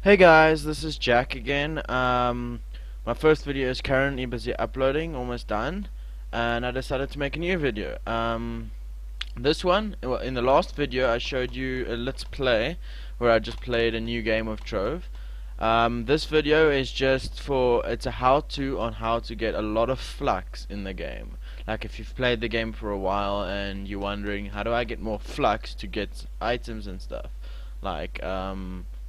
Hey guys, this is Jack again. My first video is currently busy uploading, almost done, and I decided to make a new video. This one, well, in the last video I showed you a let's play where I just played a new game of Trove. This video is just it's a how-to on how to get a lot of flux in the game. Like if you've played the game for a while and you're wondering how do I get more flux to get items and stuff. Like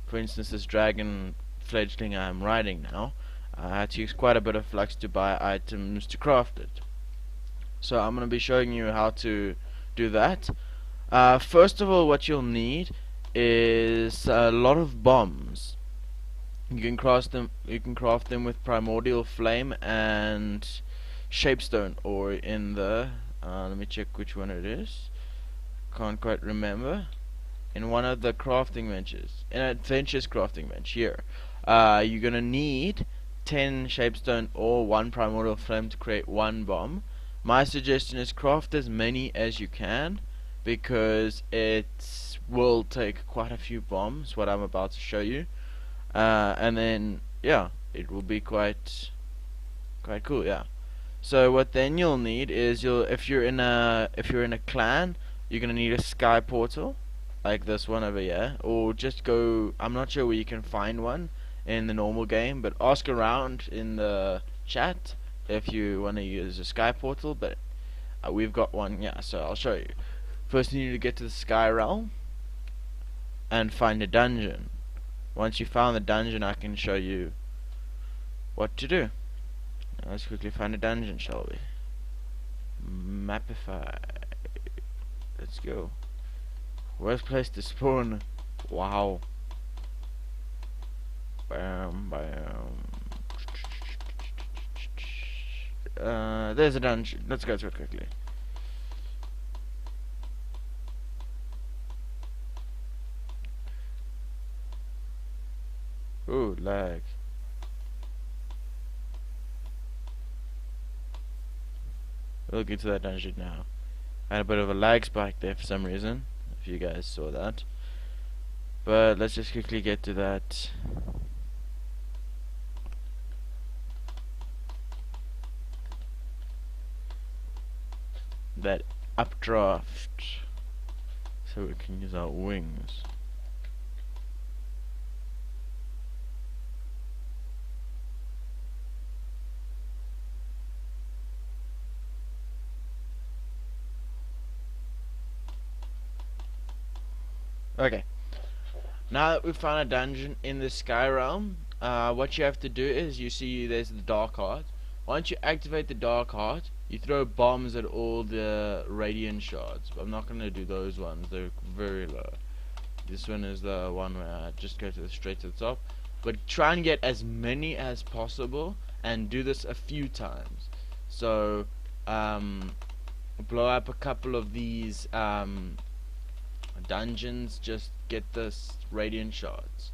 for instance, this dragon fledgling I'm riding now, I had to use quite a bit of flux to buy items to craft it. So I'm going to be showing you how to do that. First of all, what you'll need is a lot of bombs. You can craft them. You can craft them with primordial flame and shapestone, or in the let me check which one it is. Can't quite remember. In one of the crafting benches, in Adventures crafting bench here, you're gonna need 10 shapestone or 1 primordial flame to create 1 bomb. My suggestion is craft as many as you can because it will take quite a few bombs, what I'm about to show you, and then yeah, it will be quite cool. Yeah. So what then you'll need is if you're in a clan, you're gonna need a sky portal like this one over here, or just go, I'm not sure where you can find one in the normal game, but ask around in the chat if you want to use a sky portal, but we've got one. Yeah, so I'll show you. First you need to get to the sky realm and find a dungeon. Once you found the dungeon, I can show you what to do. Now let's quickly find a dungeon, shall we? Mapify. Let's go. Worst place to spawn. Wow. Bam, bam. There's a dungeon. Let's go through it quickly. Ooh, lag. We'll get to that dungeon now. I had a bit of a lag spike there for some reason, if you guys saw that. But let's just quickly get to that. That updraft, so we can use our wings. Okay, now that we've found a dungeon in the sky realm, what you have to do is, you see there's the dark heart. Once you activate the dark heart, you throw bombs at all the radiant shards. But I'm not going to do those ones, they're very low. This one is the one where I just go straight to the top. But try and get as many as possible and do this a few times. So blow up a couple of these dungeons, just get this radiant shards.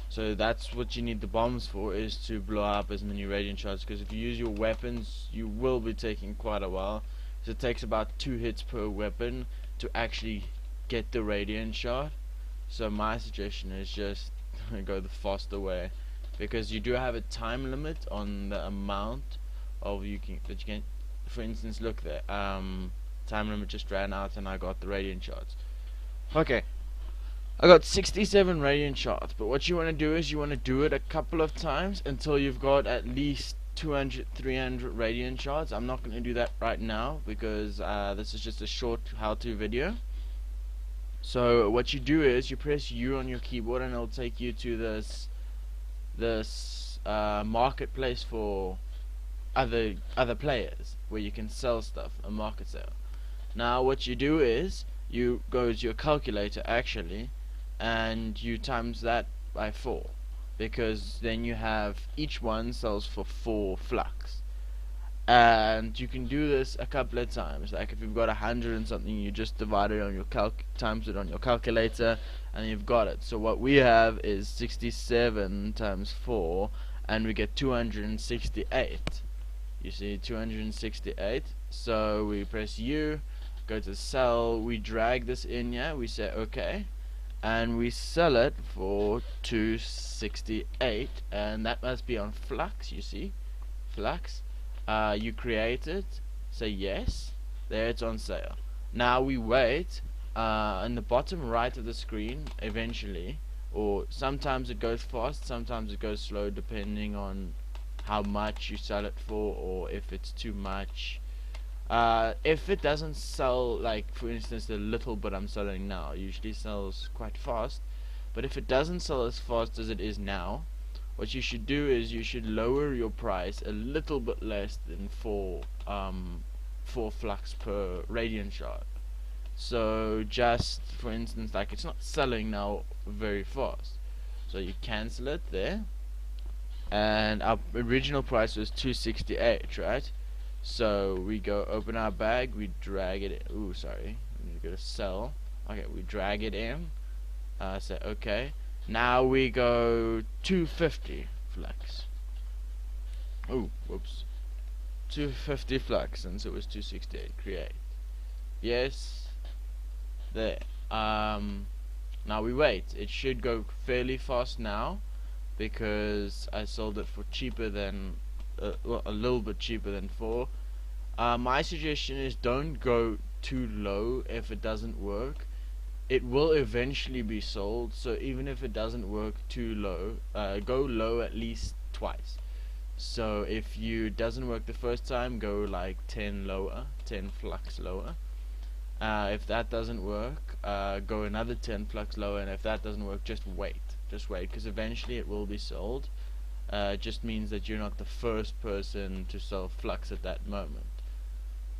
So that's what you need the bombs for, is to blow up as many radiant shards, because if you use your weapons you will be taking quite a while. So it takes about 2 hits per weapon to actually get the radiant shard. So my suggestion is just go the faster way, because you do have a time limit on the amount of that you can. For instance, look there, time limit just ran out and I got the radiant shards. Okay, I got 67 radiant shards, but what you want to do is you want to do it a couple of times until you've got at least 200, 300 radiant shards. I'm not going to do that right now because this is just a short how-to video. So what you do is you press U on your keyboard and it'll take you to this marketplace for other players, where you can sell stuff, a market sale. Now what you do is you go to your calculator actually, and you times that by 4, because then you have each one sells for 4 flux. And you can do this a couple of times. Like if you've got 100 and something, you just divide it on your times it on your calculator, and you've got it. So what we have is 67 times 4, and we get 268. You see, 268. So we press U, go to sell, we drag this in here, we say okay, and we sell it for 268, and that must be on Flux. You see, Flux. You create it, say yes, there it's on sale. Now we wait. In the bottom right of the screen, eventually, or sometimes it goes fast, sometimes it goes slow, depending on how much you sell it for, or if it's too much. If it doesn't sell, like for instance the little bit I'm selling now usually sells quite fast, but if it doesn't sell as fast as it is now, what you should do is you should lower your price a little bit less than 4 flux per radiant shard. So just for instance, like it's not selling now very fast, so you cancel it there, and our original price was 268, right? So we go open our bag, we drag it in. Ooh, sorry, we need to go to sell. Okay, we drag it in, say okay. Now we go 250 flux. Ooh, whoops, 250 flux, since it was 268. Create, yes, there. Now we wait. It should go fairly fast now, because I sold it for cheaper than well, a little bit cheaper than 4. My suggestion is don't go too low if it doesn't work. It will eventually be sold, so even if it doesn't work too low, go low at least twice. So if you doesn't work the first time, go like 10 lower, 10 flux lower. If that doesn't work, go another 10 flux lower, and if that doesn't work, just wait, because eventually it will be sold. It just means that you're not the first person to sell flux at that moment.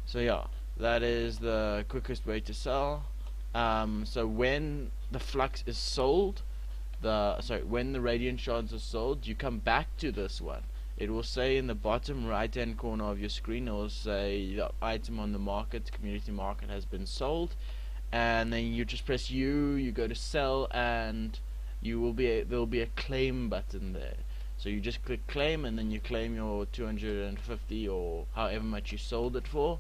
So yeah, that is the quickest way to sell. So when the flux is sold, when the radiant shards are sold, you come back to this one. It will say in the bottom right hand corner of your screen, it will say the item on the market, community market, has been sold, and then you just press U, you go to sell, and there will be a claim button there. So you just click claim, and then you claim your 250 or however much you sold it for.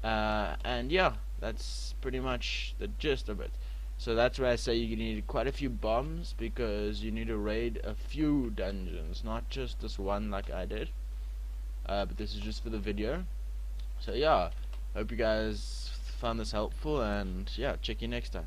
And yeah, that's pretty much the gist of it. So that's why I say you need quite a few bombs, because you need to raid a few dungeons, not just this one like I did. But this is just for the video. So yeah, hope you guys found this helpful, and yeah, check you next time.